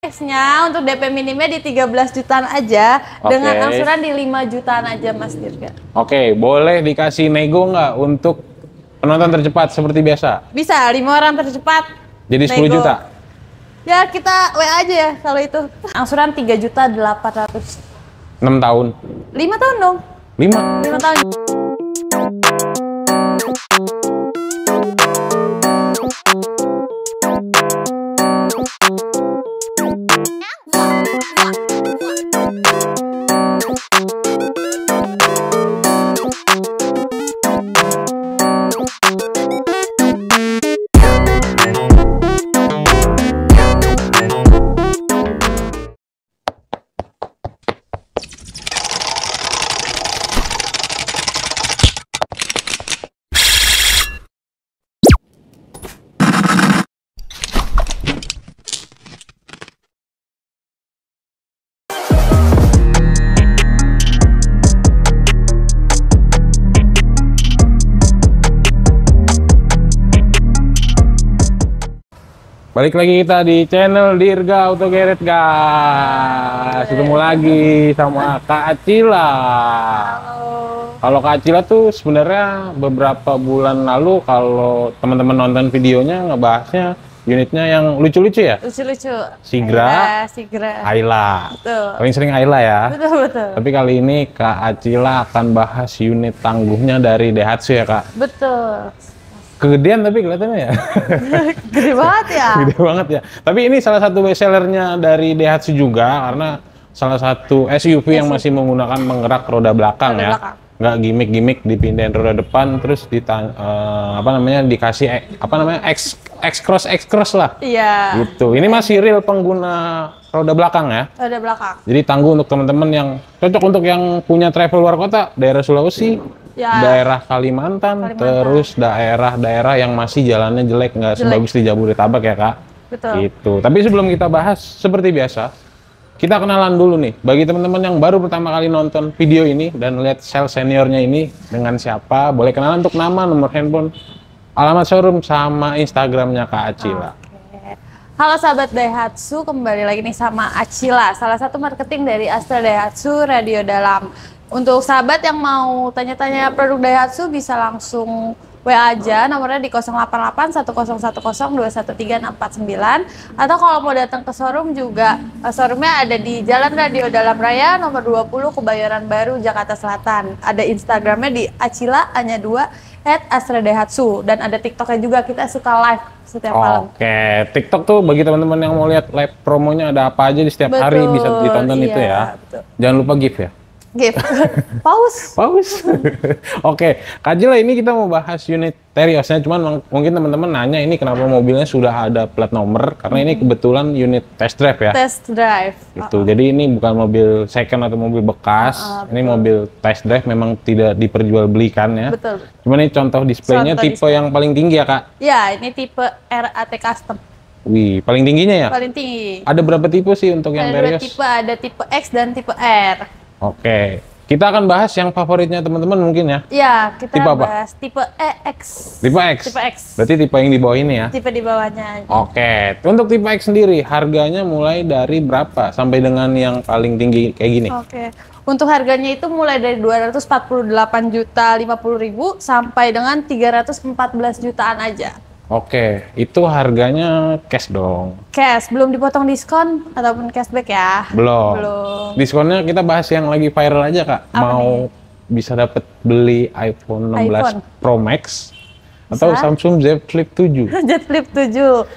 X-nya untuk DP minimnya di 13 jutaan aja, dengan angsuran di 5 jutaan aja Mas Dirga. Oke, boleh dikasih nego nggak untuk penonton tercepat seperti biasa? Bisa, 5 orang tercepat. Jadi 10 nego. juta? Ya kita WA aja ya kalau itu. Angsuran 3.800.000. 6 tahun? 5 tahun dong. 5 tahun. Balik lagi kita di channel Dirga Auto Garage guys. Ketemu lagi sama Kak Acila. Kalau Kak Acila tuh sebenarnya beberapa bulan lalu kalau teman-teman nonton videonya ngebahasnya unitnya yang lucu-lucu ya. Lucu-lucu. Sigra, Ayla. Betul. Paling sering Ayla ya. Betul. Tapi kali ini Kak Acila akan bahas unit tangguhnya dari Daihatsu ya Kak. Betul. Kegedean tapi kelihatannya ya. Gede banget ya. Gede banget ya. Tapi ini salah satu bestsellernya dari Daihatsu juga karena salah satu SUV yang masih menggunakan penggerak roda belakang ya. Nggak gimmick-gimmick dipindahin roda depan terus dikasih X-Cross lah. Iya. Gitu. Ini masih real pengguna roda belakang ya. Roda belakang. Jadi tangguh untuk teman-teman yang cocok untuk yang punya travel luar kota, daerah Sulawesi, daerah Kalimantan, terus daerah-daerah yang masih jalannya jelek, nggak sebagus di Jabodetabek ya Kak. Betul. Gitu. Tapi sebelum kita bahas, seperti biasa, kita kenalan dulu nih. Bagi teman-teman yang baru pertama kali nonton video ini dan lihat sales seniornya ini dengan siapa, boleh kenalan untuk nama, nomor handphone, alamat showroom, sama Instagramnya Kak Acila. Halo sahabat Daihatsu, kembali lagi nih sama Acila, salah satu marketing dari Astra Daihatsu Radio Dalam. Untuk sahabat yang mau tanya-tanya produk Daihatsu bisa langsung WA aja, nomornya di 088-101213-649. Atau kalau mau datang ke showroom juga, showroomnya ada di Jalan Radio Dalam Raya nomor 20 Kebayoran Baru, Jakarta Selatan. Ada Instagramnya di Acila anya 2 @Astra Daihatsu, dan ada TikToknya juga, kita suka live setiap malam. Oke, TikTok tuh bagi teman-teman yang mau lihat live promonya ada apa aja di setiap hari bisa ditonton itu ya. Betul. Jangan lupa give ya. Give. Pause. Oke, Kak Acila, ini kita mau bahas unit Teriosnya, cuman mungkin teman-teman nanya ini kenapa mobilnya sudah ada plat nomor, karena ini kebetulan unit test drive ya. Test drive. Itu. Jadi ini bukan mobil second atau mobil bekas, ini mobil test drive, memang tidak diperjualbelikan ya. Betul. Cuman ini contoh displaynya tipe yang paling tinggi ya Kak? Ya, ini tipe RAT Custom. Wih, paling tingginya ya? Paling tinggi. Ada berapa tipe sih untuk yang Terios? Ada tipe X dan tipe R. Oke, kita akan bahas yang favoritnya teman-teman mungkin ya? Iya, kita tipe bahas tipe EX. Tipe X? Tipe X. Berarti tipe yang di bawah ini ya? Tipe di bawahnya aja. Oke, untuk tipe X sendiri harganya mulai dari berapa sampai dengan yang paling tinggi kayak gini? Oke, untuk harganya itu mulai dari 248.050.000 sampai dengan 314 jutaan aja. Oke, itu harganya cash dong? Cash, belum dipotong diskon ataupun cashback ya? Belum. Diskonnya kita bahas yang lagi viral aja Kak. Apa mau bisa dapat beli iPhone 16 Pro Max atau Samsung Z Flip 7? Z Flip 7.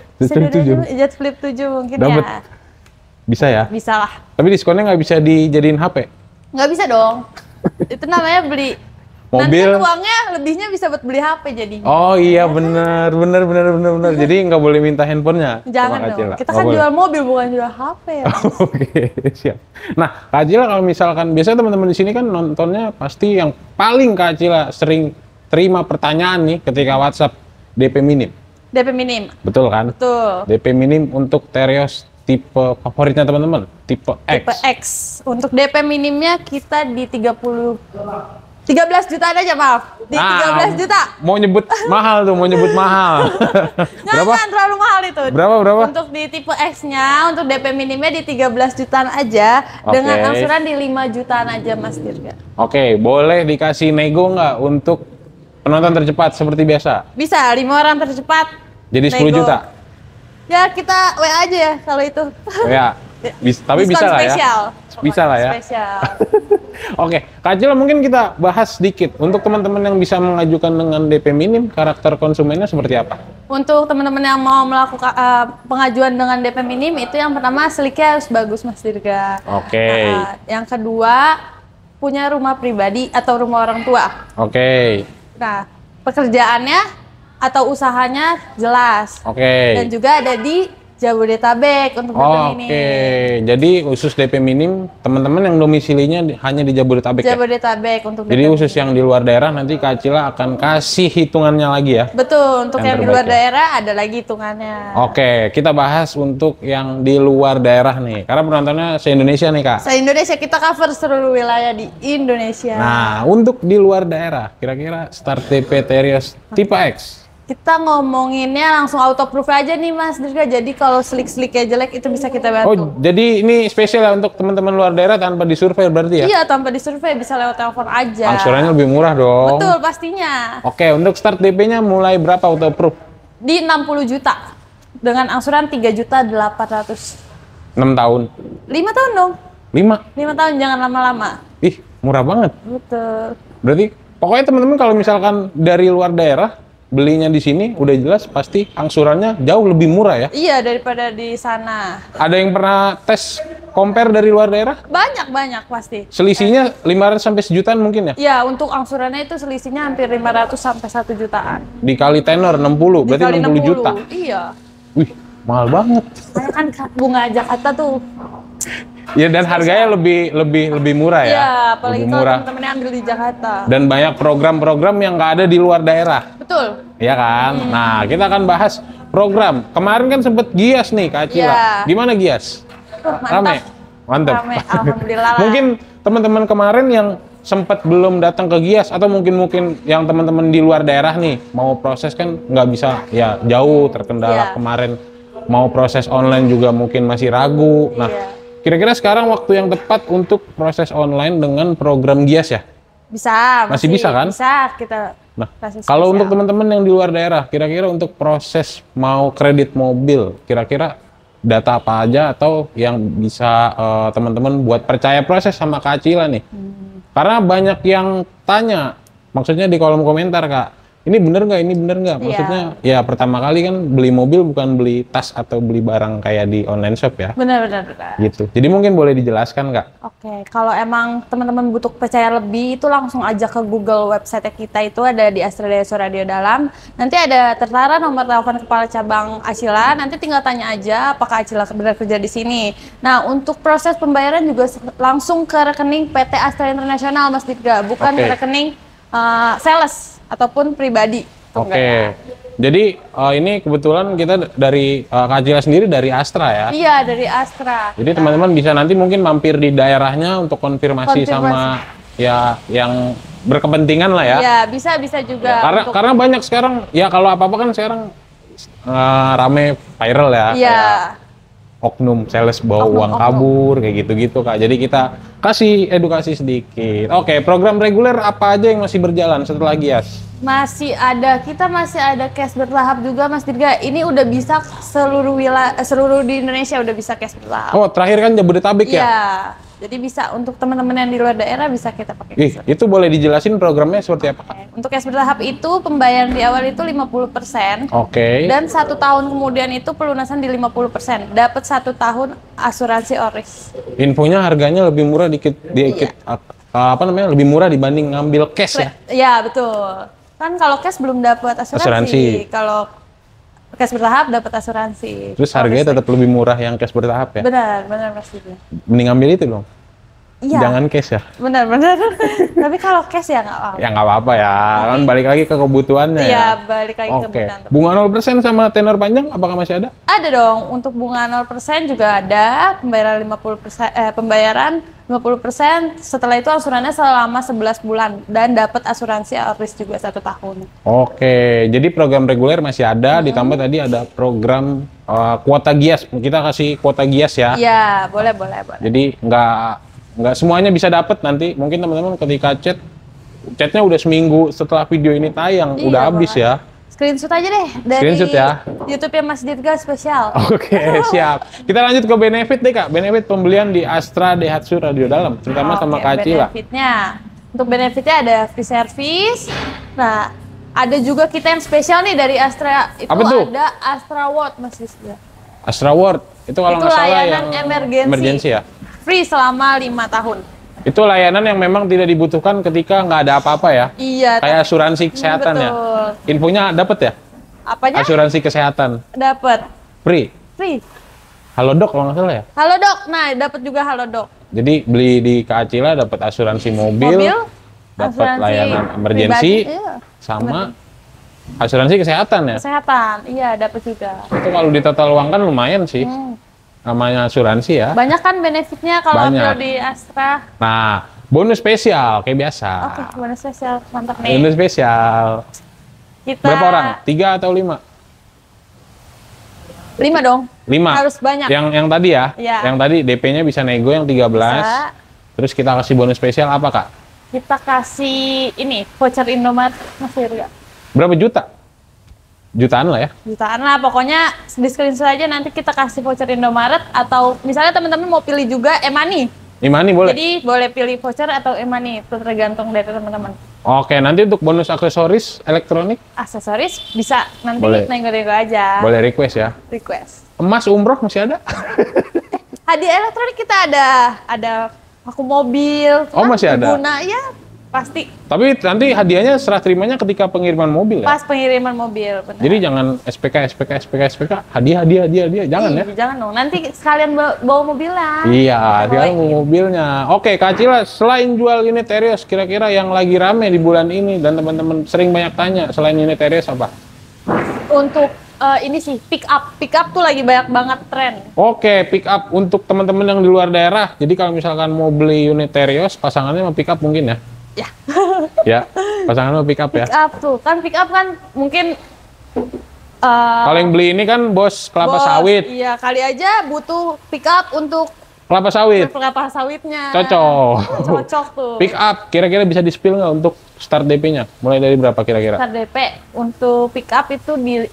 Z Flip 7 mungkin dapet. Ya. Bisa ya? Bisa lah. Tapi diskonnya nggak bisa dijadiin HP? Nggak bisa dong. Itu namanya beli mobil. Nanti uangnya lebihnya bisa buat beli HP jadinya. Oh iya, benar. Jadi nggak boleh minta handphonenya. Jangan dong. Kita kan jual mobil bukan jual HP ya. Oke, siap. Nah, Kak Acila kalau misalkan biasanya teman-teman di sini kan nontonnya pasti yang paling Kak Acila sering terima pertanyaan nih ketika WhatsApp DP minim. DP minim. Betul kan? Betul. DP minim untuk Terios tipe favoritnya teman-teman, tipe X. Tipe X. Untuk DP minimnya kita di 30 13 jutaan aja, maaf. Di 13 juta. Mau nyebut mahal tuh, mau nyebut mahal. Berapa? Jangan terlalu mahal itu. Berapa? Untuk di tipe X-nya, untuk DP minimnya di 13 jutaan aja. Dengan angsuran di 5 jutaan aja, Mas Dirga. Oke, boleh dikasih nego nggak untuk penonton tercepat seperti biasa? Bisa, 5 orang tercepat. Jadi 10 nego. juta? Ya, kita WA aja ya kalau itu. Ya, tapi bisa lah ya. Spesial. Bisa lah ya. Spesial. Oke, Kak Acila mungkin kita bahas sedikit untuk teman-teman yang bisa mengajukan dengan DP minim, karakter konsumennya seperti apa? Untuk teman-teman yang mau melakukan pengajuan dengan DP minim, itu yang pertama seliknya harus bagus, Mas Dirga. Oke. Yang kedua, punya rumah pribadi atau rumah orang tua. Oke. Nah, pekerjaannya atau usahanya jelas. Oke. Dan juga ada di Jabodetabek untuk DP minim. Oke, jadi khusus DP minim teman-teman yang domisilinya hanya di Jabodetabek ya? Jabodetabek untuk Jadi DP khusus yang di luar daerah nanti Kak Acila akan kasih hitungannya lagi ya? Betul, untuk yang di luar terbaik ya? daerah ada lagi hitungannya. Oke, kita bahas untuk yang di luar daerah nih. Karena penontonnya se-Indonesia nih Kak. Se-Indonesia, kita cover seluruh wilayah di Indonesia. Nah, untuk di luar daerah, kira-kira start DP Terios tipe X? Kita ngomonginnya langsung auto proof aja nih, Mas Dirga. Jadi kalau slik-sliknya jelek itu bisa kita bantu. Oh, jadi ini spesial ya untuk teman-teman luar daerah tanpa disurvey berarti ya? Iya, tanpa disurvey, bisa lewat telepon aja. Angsurannya lebih murah dong. Betul, pastinya. Oke, untuk start DP-nya mulai berapa auto proof? Di 60 juta. Dengan angsuran 3.800.000. 6 tahun. 5 tahun dong. 5? 5 tahun, jangan lama-lama. Ih, murah banget. Betul. Berarti pokoknya teman-teman kalau misalkan dari luar daerah belinya di sini udah jelas pasti angsurannya jauh lebih murah ya. Iya, daripada di sana. Ada yang pernah tes compare dari luar daerah? Banyak pasti. Selisihnya 500 sampai sejutaan mungkin ya? Iya, untuk angsurannya itu selisihnya hampir 500 sampai 1 jutaan. Dikali tenor 60, berarti Dikali 60 juta. Iya. Wih, mahal banget. Karena kan bunga Jakarta tuh. Ya dan harganya lebih murah ya. Iya, apalagi lebih kalau murah. teman-teman yang ambil di Jakarta. Dan banyak program-program yang nggak ada di luar daerah. Betul. Iya kan? Nah, kita akan bahas program. Kemarin kan sempet Gias nih, Kak Acila. Iya. Gimana Gias? Mantap. Rame? Mantap. Rame, alhamdulillah lah. Mungkin teman-teman kemarin yang sempat belum datang ke Gias atau mungkin yang teman-teman di luar daerah nih mau proses kan nggak bisa ya jauh terkendala Iya. kemarin mau proses online juga mungkin masih ragu. Nah, Iya. kira-kira sekarang waktu yang tepat untuk proses online dengan program Gias ya? Bisa. Masih bisa kan? Bisa kita. Nah, kasih kalau spesial. untuk teman-teman yang di luar daerah, kira-kira untuk proses mau kredit mobil, kira-kira data apa aja atau yang bisa teman-teman buat percaya proses sama Kak Acila nih? Karena banyak yang tanya, maksudnya di kolom komentar Kak, ini bener nggak? Ini bener nggak? Maksudnya ya pertama kali kan beli mobil bukan beli tas atau beli barang kayak di online shop ya? Benar. Gitu. Jadi mungkin boleh dijelaskan Kak? Oke, kalau emang teman-teman butuh percaya lebih itu langsung aja ke Google website kita itu ada di Astra Desa Radio Dalam. Nanti ada tertera nomor telepon kepala cabang Acila. Nanti tinggal tanya aja apakah Acila benar kerja di sini. Nah, untuk proses pembayaran juga langsung ke rekening PT Astra Internasional, Mas Dirga, bukan Oke. ke rekening sales ataupun pribadi. Oke. Jadi ini kebetulan kita dari Kak Acila sendiri dari Astra ya? Iya, dari Astra. Jadi teman-teman bisa nanti mungkin mampir di daerahnya untuk konfirmasi sama ya yang berkepentingan lah ya. Iya, bisa juga. Karena banyak sekarang ya kalau apa-apa kan sekarang rame viral ya. Iya. Kayak oknum sales bawa uang kabur kayak gitu-gitu Kak. Jadi kita kasih edukasi sedikit. Oke, program reguler apa aja yang masih berjalan setelah Gias? Kita masih ada cash bertahap juga, Mas Dirga. Ini udah bisa seluruh di Indonesia udah bisa cash bertahap. Oh, terakhir kan Jabodetabek ya? Iya. Jadi bisa untuk teman-teman yang di luar daerah bisa kita pakai. Itu boleh dijelasin programnya seperti apa Kak? Untuk cash bertahap itu pembayaran di awal itu 50%. Oke. Dan 1 tahun kemudian itu pelunasan di 50%. Dapat 1 tahun asuransi ORIS. Infonya harganya lebih murah dikit lebih murah dibanding ngambil cash ya? Iya, betul. Kan kalau cash belum dapat asuransi. Kalau cash bertahap dapat asuransi. Terus harganya tetap lebih murah yang cash bertahap ya? Benar Mas Dirga. Mending ambil itu dong. Iya. Jangan cash ya? Benar. Tapi kalau cash ya nggak apa-apa. Ya nggak apa-apa ya, kan balik lagi ke kebutuhannya Iya, ya? balik lagi ke Oke, kebutuhan. bunga 0% sama tenor panjang apakah masih ada? Ada dong, untuk bunga 0% juga ada, pembayaran 50%, setelah itu asuransinya selama 11 bulan dan dapat asuransi Alris juga 1 tahun. Oke, jadi program reguler masih ada, ditambah tadi ada program kuota Gias. Kita kasih kuota Gias ya. Iya, boleh. Jadi nggak semuanya bisa dapat nanti. Mungkin teman-teman ketika chatnya udah seminggu setelah video ini tayang, Iya, udah habis boleh. ya. Screenshot aja deh dari Screenshot ya. YouTube-nya Mas Dirga spesial. Oke, siap. Kita lanjut ke benefit deh Kak. Benefit pembelian di Astra Daihatsu Radio Dalam, terutama sama Kak Acila. Benefitnya. Untuk benefitnya ada free service. Nah, ada juga kita yang spesial nih dari Astra. Itu Apa tuh? ada Astra World Mas Dirga. Astra World, itu kalau Itu nggak salah layanan yang emergency ya. Free selama 5 tahun. Itu layanan yang memang tidak dibutuhkan ketika nggak ada apa-apa ya. Iya. Kayak asuransi kesehatan ya. Betul. Infonya dapat ya? Apanya? Asuransi kesehatan. Dapat. Free. Free. Halodoc kalau nggak salah ya. Halodoc. Nah, dapat juga Halodoc. Jadi beli di Kak Acila dapat asuransi mobil, dapat asuransi layanan emergency, pribadi, iya. sama asuransi kesehatan ya. Kesehatan. Iya, dapat juga. Itu kalau di total uang kan lumayan sih. Namanya asuransi ya. Banyak kan benefitnya kalau Banyak. ambil di Astra. Nah, bonus spesial kayak biasa. Oke, bonus spesial. Mantap nih. Bonus spesial. Kita Berapa orang? 3 atau 5? 5 dong. 5. Harus banyak. Yang tadi ya. Iya. Yang tadi DP-nya bisa nego yang 13. Bisa. Terus kita kasih bonus spesial apa, Kak? Kita kasih ini voucher Indomaret Mas Dirga. Berapa juta? Jutaan lah ya. Jutaan lah, pokoknya di screenshot aja nanti kita kasih voucher Indomaret atau misalnya teman-teman mau pilih juga e-money. E-money boleh? Jadi boleh pilih voucher atau e-money, itu tergantung dari teman-teman. Oke, nanti untuk bonus aksesoris elektronik Aksesoris bisa nanti Boleh. nego-nego aja. boleh request ya. Request. Emas umroh masih ada? Hadiah elektronik kita ada aku mobil. Oh, masih ada? Guna ya pasti Tapi nanti hadiahnya serah terimanya ketika pengiriman mobil ya. pas pengiriman mobil. Benar. Jadi jangan SPK, hadiah, jangan ya. Ih, jangan dong. Nanti sekalian bawa mobilnya. Iya, dia mau mobilnya. Oke, Kak Acila, selain jual unit Terios, kira-kira yang lagi rame di bulan ini dan teman-teman sering banyak tanya, selain unit Terios apa? Untuk ini sih pick up tuh lagi banyak banget tren. Oke, pick up untuk teman-teman yang di luar daerah. Jadi kalau misalkan mau beli unit Terios, pasangannya mau pick up mungkin ya? Ya. Ya, pasangannya mau pick up ya? Pick up tuh kan pick up kan mungkin Kalau yang beli ini kan bos kelapa bos, sawit. Iya, kali aja butuh pick up untuk Kelapa sawit, kelapa sawitnya. cocok. Cocok tuh. Pick up, kira-kira bisa di-spill nggak untuk start DP-nya? Mulai dari berapa kira-kira? Start DP untuk pick up itu di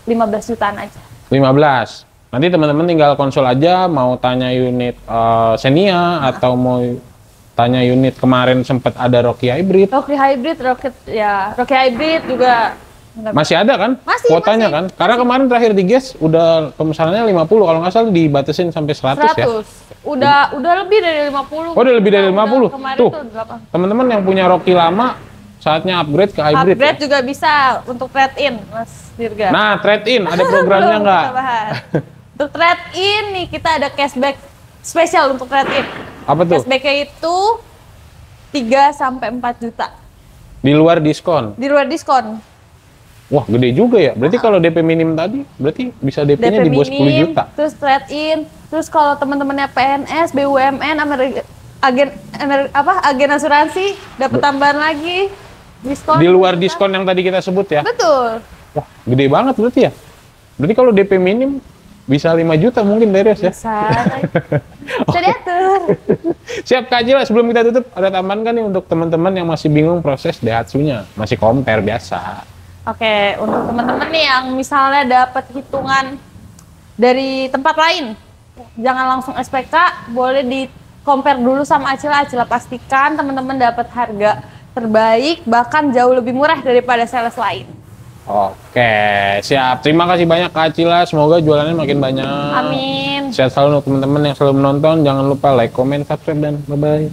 15 jutaan aja. 15. Nanti teman-teman tinggal konsul aja, mau tanya unit Xenia atau mau tanya unit kemarin sempat ada Rocky Hybrid. Rocky Hybrid juga. Masih ada kan? Masih, Kuotanya masih. kan? Karena kemarin terakhir di GES udah pemesanannya 50, kalau nggak salah dibatasin sampai 100 ya. 100. Udah lebih dari 50. Oh, udah lebih dari 50. Kemarin Tuh. tuh 8. Teman-teman yang punya Rocky lama, saatnya upgrade ke hybrid. Upgrade ya. juga bisa untuk trade-in, Mas Dirga. Nah, trade-in, ada programnya Belum nggak? kita bahas. Untuk trade-in nih kita ada cashback spesial untuk trade-in. Apa tuh? Cashback-nya itu 3 sampai 4 juta. Di luar diskon. Di luar diskon. Wah, gede juga ya. Berarti kalau DP minim tadi, berarti bisa DP-nya di bawah 10 minim, juta. terus trade-in, terus kalau teman-temannya PNS, BUMN, agen asuransi dapat tambahan lagi diskon. Di luar diskon yang tadi kita sebut ya. Betul. Wah, gede banget berarti ya. Berarti kalau DP minim bisa 5 juta mungkin Terios ya. Bisa diatur. Siap Kak Acila, sebelum kita tutup ada tambahan kan nih untuk teman-teman yang masih bingung proses Daihatsu-nya, masih compare biasa. Oke, untuk teman-teman nih yang misalnya dapat hitungan dari tempat lain, jangan langsung SPK, boleh di compare dulu sama Acila. Acila pastikan teman-teman dapat harga terbaik, bahkan jauh lebih murah daripada sales lain. Oke, siap. Terima kasih banyak Kak Acila, semoga jualannya makin banyak. Amin. Sehat selalu untuk teman-teman yang selalu menonton. Jangan lupa like, comment, subscribe, dan bye-bye.